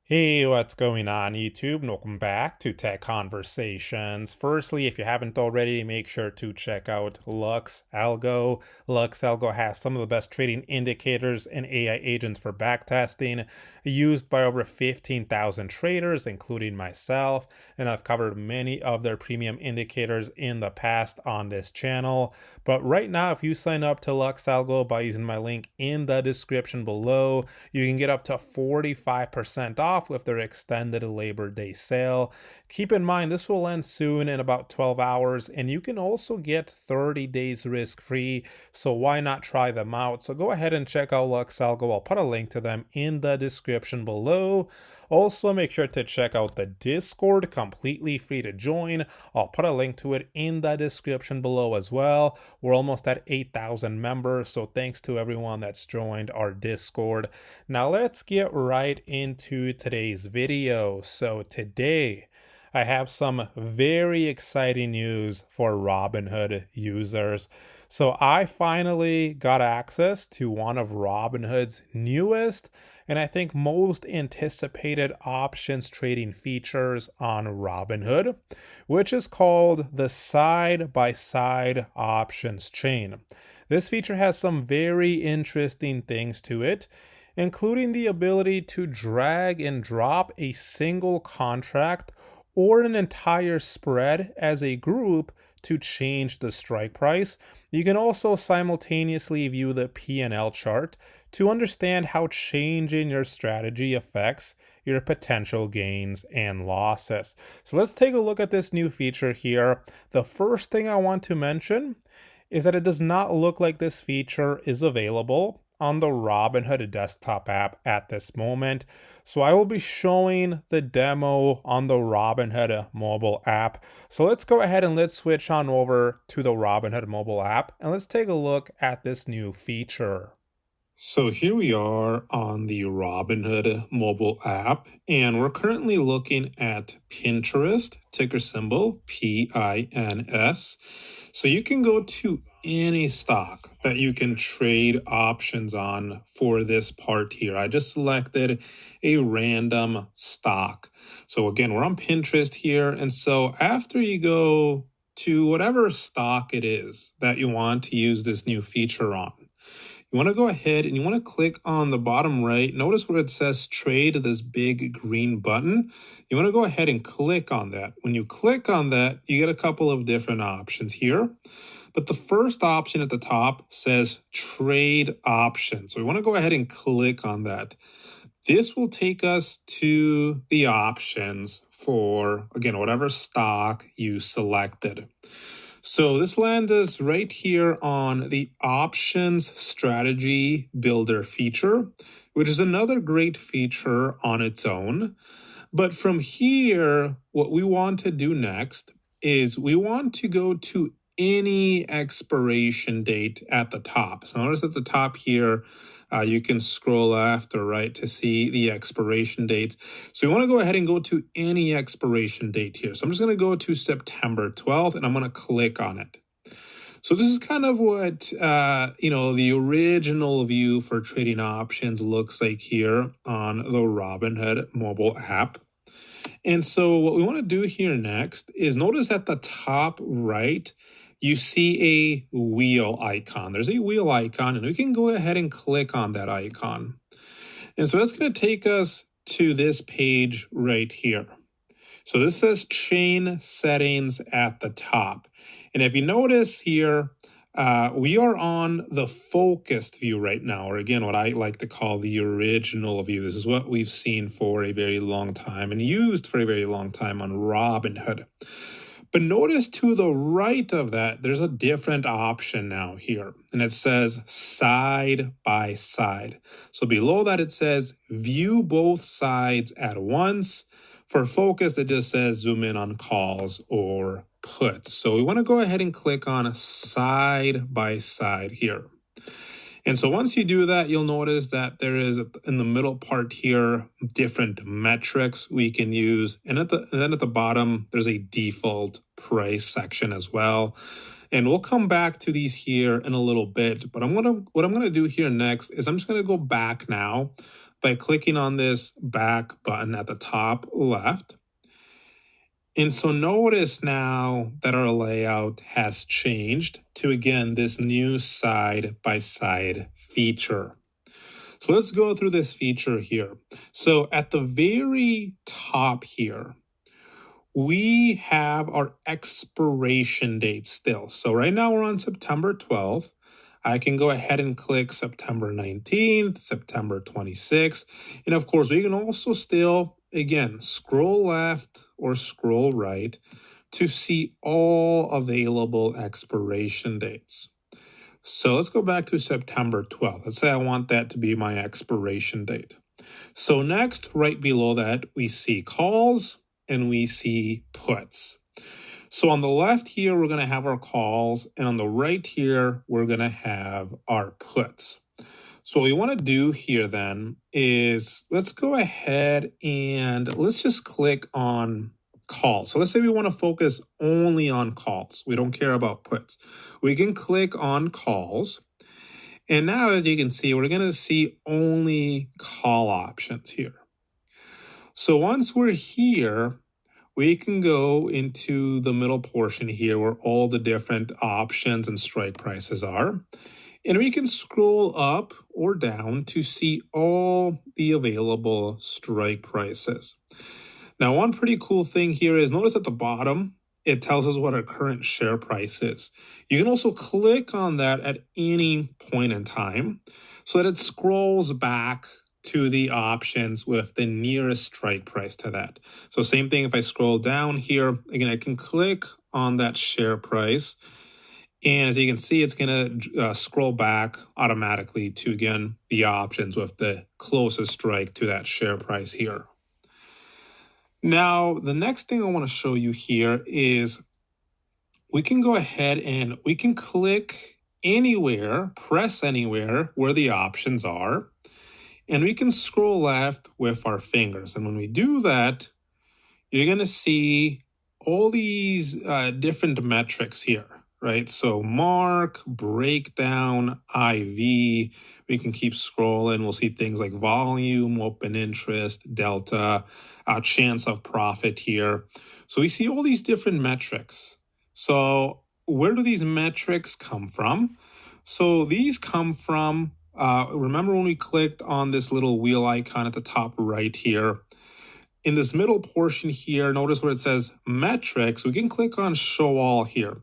Hey, what's going on, YouTube? And welcome back to Tech Conversations. Firstly, if you haven't already, make sure to check out Lux Algo. Lux Algo has some of the best trading indicators and AI agents for backtesting, used by over 15,000 traders, including myself. And I've covered many of their premium indicators in the past on this channel. But right now, if you sign up to Lux Algo by using my link in the description below, you can get up to 45% off with their extended Labor Day sale. Keep in mind, this will end soon in about 12 hours, and you can also get 30 days risk-free, so why not try them out? So go ahead and check out Luxalgo. I'll put a link to them in the description below. Also, make sure to check out the Discord, completely free to join. I'll put a link to it in the description below as well. We're almost at 8,000 members, so thanks to everyone that's joined our Discord. Now let's get right into today's video. So today I have some very exciting news for Robinhood users. So I finally got access to one of Robinhood's newest and I think most anticipated options trading features on Robinhood, which is called the side-by-side options chain. This feature has some very interesting things to it, including the ability to drag and drop a single contract or an entire spread as a group to change the strike price. You can also simultaneously view the P&L chart to understand how changing your strategy affects your potential gains and losses. So let's take a look at this new feature here. The first thing I want to mention is that it does not look like this feature is available on the Robinhood desktop app at this moment. So I will be showing the demo on the Robinhood mobile app. So let's go ahead and let's switch on over to the Robinhood mobile app and let's take a look at this new feature. So here we are on the Robinhood mobile app, and we're currently looking at Pinterest, ticker symbol PINS. So you can go to any stock that you can trade options on for this part here. I just selected a random stock. So again, we're on Pinterest here. And so after you go to whatever stock it is that you want to use this new feature on, you want to go ahead and you want to click on the bottom right. Notice where it says trade, this big green button. You want to go ahead and click on that. When you click on that, you get a couple of different options here. But the first option at the top says trade option. So we want to go ahead and click on that. This will take us to the options for, again, whatever stock you selected. So this lands us right here on the options strategy builder feature, which is another great feature on its own. But from here, what we want to do next is we want to go to any expiration date at the top. So notice at the top here, you can scroll left or right to see the expiration dates. So you want to go ahead and go to any expiration date here. So I'm just going to go to September 12th and I'm going to click on it. So this is kind of what, the original view for trading options looks like here on the Robinhood mobile app. And so what we want to do here next is notice at the top right, you see a wheel icon. There's a wheel icon, and we can go ahead and click on that icon. And so that's going to take us to this page right here. So this says chain settings at the top. And if you notice here, we are on the focused view right now, or again, what I like to call the original view. This is what we've seen for a very long time and used for a very long time on Robinhood. But notice to the right of that, there's a different option now here, and it says side by side. So below that, it says view both sides at once. For focus, it just says zoom in on calls or puts. So we want to go ahead and click on side by side here. And so once you do that, you'll notice that there is in the middle part here, different metrics we can use. And then at the bottom, there's a default price section as well. And we'll come back to these here in a little bit. But what I'm gonna do here next is I'm just gonna go back now by clicking on this back button at the top left. And so notice now that our layout has changed to, again, this new side-by-side feature. So let's go through this feature here. So at the very top here, we have our expiration date still. So right now we're on September 12th. I can go ahead and click September 19th, September 26th. And of course, we can also still, again, scroll left or scroll right to see all available expiration dates. So let's go back to September 12th. Let's say I want that to be my expiration date. So next, right below that, we see calls and we see puts. So on the left here, we're going to have our calls, and on the right here, we're going to have our puts. So what we want to do here then is let's go ahead and let's just click on calls. So let's say we want to focus only on calls. We don't care about puts. We can click on calls. And now, as you can see, we're going to see only call options here. So once we're here, we can go into the middle portion here where all the different options and strike prices are. And we can scroll up or down to see all the available strike prices. Now, one pretty cool thing here is notice at the bottom, it tells us what our current share price is. You can also click on that at any point in time so that it scrolls back to the options with the nearest strike price to that. So same thing if I scroll down here, again, I can click on that share price. And as you can see, it's going to scroll back automatically to, again, the options with the closest strike to that share price here. Now, the next thing I want to show you here is we can go ahead and we can click anywhere, press anywhere where the options are, and we can scroll left with our fingers. And when we do that, you're going to see all these different metrics here, right? So mark, breakdown, IV. We can keep scrolling. We'll see things like volume, open interest, delta, chance of profit here. So we see all these different metrics. So where do these metrics come from? So these come from, remember when we clicked on this little wheel icon at the top right here? In this middle portion here, notice where it says metrics, we can click on show all here.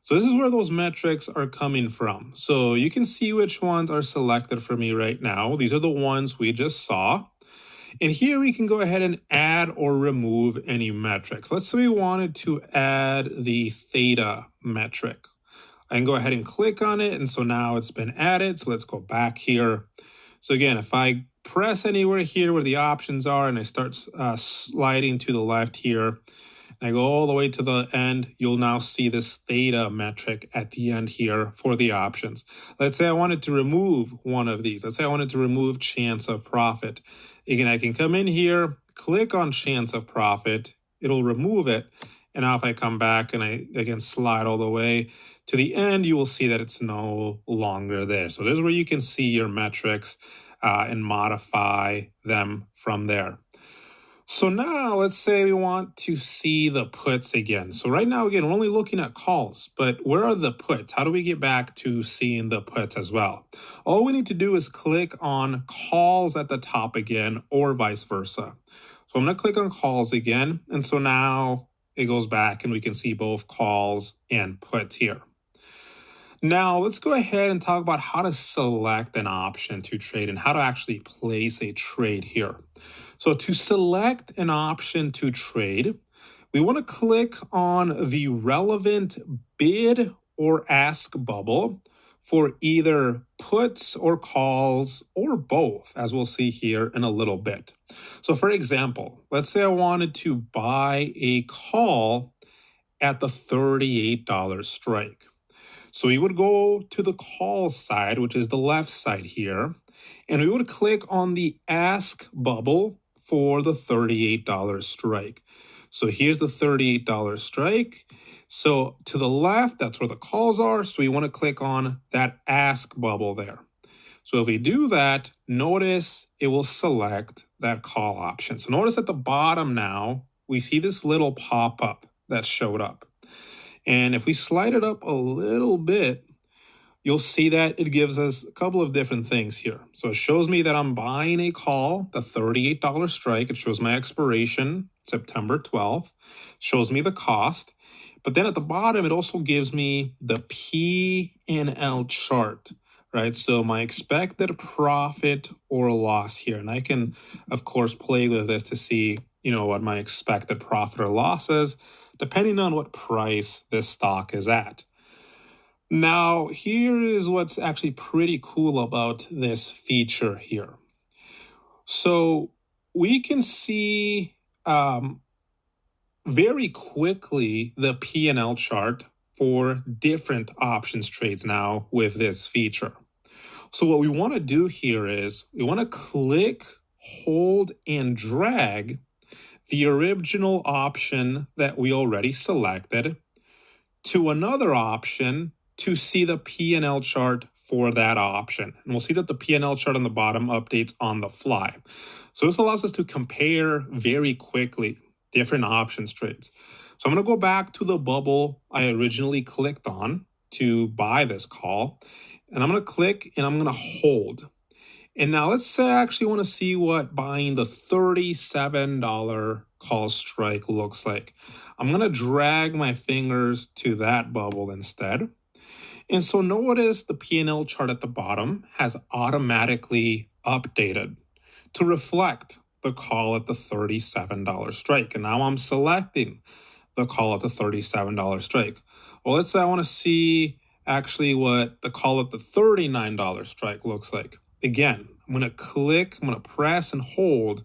So this is where those metrics are coming from. So you can see which ones are selected for me right now. These are the ones we just saw. And here we can go ahead and add or remove any metrics. Let's say we wanted to add the theta metric. I can go ahead and click on it. And so now it's been added. So let's go back here. So again, if I press anywhere here where the options are and I start sliding to the left here, and I go all the way to the end, you'll now see this theta metric at the end here for the options. Let's say I wanted to remove one of these. Let's say I wanted to remove chance of profit. Again, I can come in here, click on chance of profit, it'll remove it. And now if I come back and I, again, slide all the way to the end, you will see that it's no longer there. So this is where you can see your metrics and modify them from there. So now let's say we want to see the puts again. So right now, again, we're only looking at calls, but where are the puts? How do we get back to seeing the puts as well? All we need to do is click on calls at the top again, or vice versa. So I'm going to click on calls again. And so now it goes back and we can see both calls and puts here. Now let's go ahead and talk about how to select an option to trade and how to actually place a trade here. So to select an option to trade, we want to click on the relevant bid or ask bubble for either puts or calls or both, as we'll see here in a little bit. So for example, let's say I wanted to buy a call at the $38 strike. So we would go to the call side, which is the left side here, and we would click on the ask bubble for the $38 strike. So here's the $38 strike. So to the left, that's where the calls are. So we want to click on that ask bubble there. So if we do that, notice it will select that call option. So notice at the bottom now, we see this little pop-up that showed up. And if we slide it up a little bit, you'll see that it gives us a couple of different things here. So it shows me that I'm buying a call, the $38 strike. It shows my expiration, September 12th. Shows me the cost. But then at the bottom, it also gives me the P&L chart, right? So my expected profit or loss here. And I can, of course, play with this to see, what my expected profit or loss is, depending on what price this stock is at. Now, here is what's actually pretty cool about this feature here. So we can see very quickly the P&L chart for different options trades now with this feature. So what we want to do here is we want to click, hold, and drag the original option that we already selected to another option to see the P&L chart for that option. And we'll see that the P&L chart on the bottom updates on the fly. So this allows us to compare very quickly different options trades. So I'm going to go back to the bubble I originally clicked on to buy this call. And I'm going to click and I'm going to hold. And now let's say I actually want to see what buying the $37 call strike looks like. I'm going to drag my fingers to that bubble instead. And so notice the P&L chart at the bottom has automatically updated to reflect the call at the $37 strike. And now I'm selecting the call at the $37 strike. Well, let's say I want to see actually what the call at the $39 strike looks like. Again, I'm going to click, I'm going to press and hold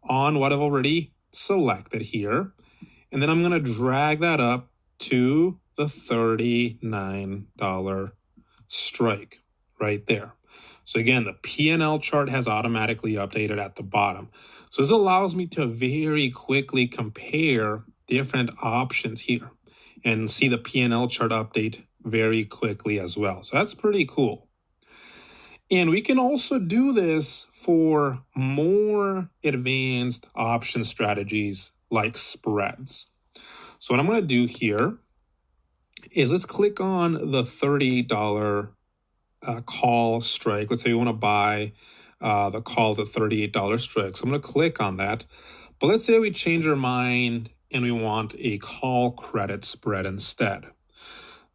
on what I've already selected here. And then I'm going to drag that up to the $39 strike right there. So again, the P&L chart has automatically updated at the bottom. So this allows me to very quickly compare different options here and see the P&L chart update very quickly as well. So that's pretty cool. And we can also do this for more advanced option strategies like spreads. So what I'm going to do here is let's click on the $38 call strike. Let's say we want to buy the call at the $38 strike. So I'm going to click on that. But let's say we change our mind and we want a call credit spread instead.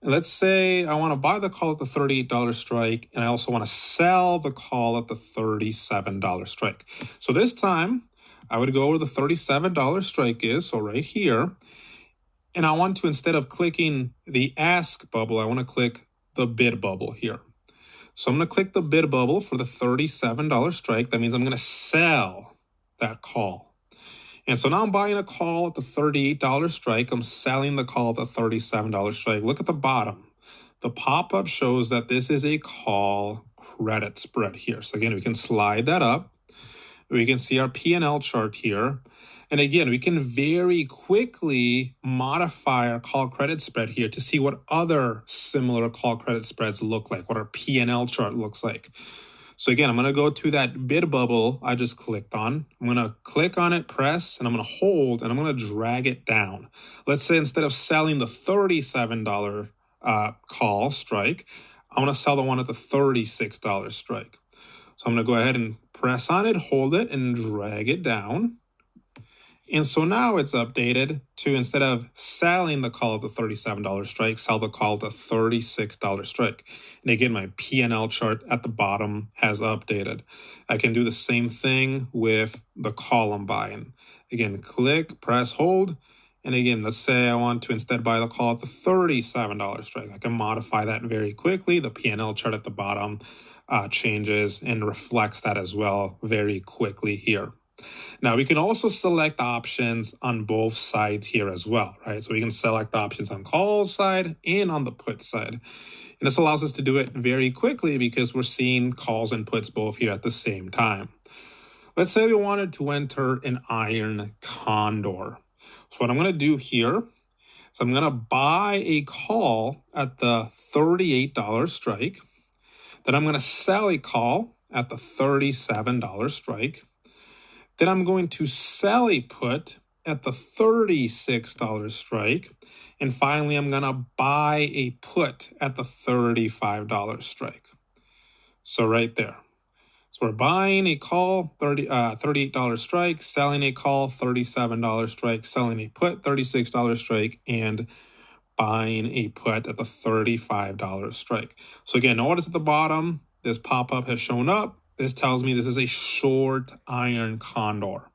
And let's say I want to buy the call at the $38 strike, and I also want to sell the call at the $37 strike. So this time, I would go where the $37 strike is, so right here. And I want to, instead of clicking the ask bubble, I want to click the bid bubble here. So I'm going to click the bid bubble for the $37 strike. That means I'm going to sell that call. And so now I'm buying a call at the $38 strike. I'm selling the call at the $37 strike. Look at the bottom. The pop-up shows that this is a call credit spread here. So again, we can slide that up. We can see our P&L chart here. And again, we can very quickly modify our call credit spread here to see what other similar call credit spreads look like, what our P&L chart looks like. So again, I'm going to go to that bid bubble I just clicked on. I'm going to click on it, press, and I'm going to hold, and I'm going to drag it down. Let's say instead of selling the $37 call strike, I want to sell the one at the $36 strike. So I'm going to go ahead and press on it, hold it, and drag it down. And so now it's updated to, instead of selling the call at the $37 strike, sell the call at the $36 strike. And again, my P&L chart at the bottom has updated. I can do the same thing with the call I'm buying. Again, click, press, hold. And again, let's say I want to instead buy the call at the $37 strike. I can modify that very quickly. The P&L chart at the bottom changes and reflects that as well very quickly here. Now, we can also select options on both sides here as well, right? So we can select options on call side and on the put side. And this allows us to do it very quickly because we're seeing calls and puts both here at the same time. Let's say we wanted to enter an iron condor. So what I'm going to do here is I'm going to buy a call at the $38 strike. Then I'm going to sell a call at the $37 strike. Then I'm going to sell a put at the $36 strike. And finally, I'm going to buy a put at the $35 strike. So right there. So we're buying a call, $38 strike, selling a call, $37 strike, selling a put, $36 strike, and buying a put at the $35 strike. So again, notice at the bottom, this pop-up has shown up. This tells me this is a short iron condor.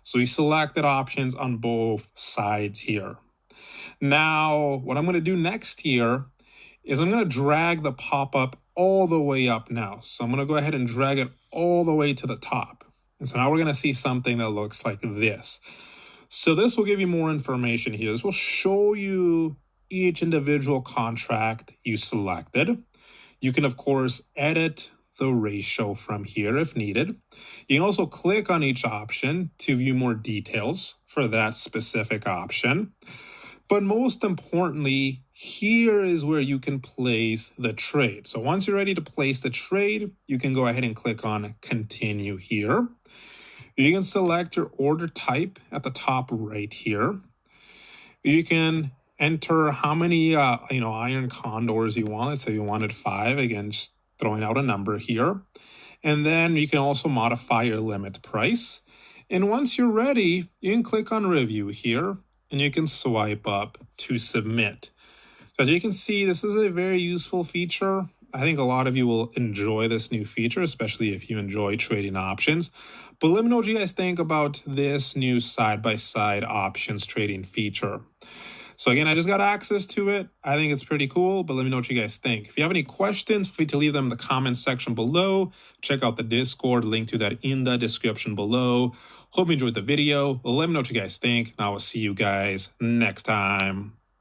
So we selected options on both sides here. Now, what I'm going to do next here is I'm going to drag the pop-up all the way up now. So I'm going to go ahead and drag it all the way to the top. And so now we're going to see something that looks like this. So this will give you more information here. This will show you each individual contract you selected. You can, of course, edit the ratio from here if needed. You can also click on each option to view more details for that specific option. But most importantly, here is where you can place the trade. So once you're ready to place the trade, you can go ahead and click on Continue here. You can select your order type at the top right here. You can enter how many iron condors you want. Let's say you wanted 5. Again, just throwing out a number here. And then you can also modify your limit price. And once you're ready, you can click on Review here, and you can swipe up to submit. So as you can see, this is a very useful feature. I think a lot of you will enjoy this new feature, especially if you enjoy trading options. But let me know what you guys think about this new side-by-side options trading feature. So again, I just got access to it. I think it's pretty cool, but let me know what you guys think. If you have any questions, feel free to leave them in the comments section below. Check out the Discord, link to that in the description below. Hope you enjoyed the video. Let me know what you guys think, and I will see you guys next time.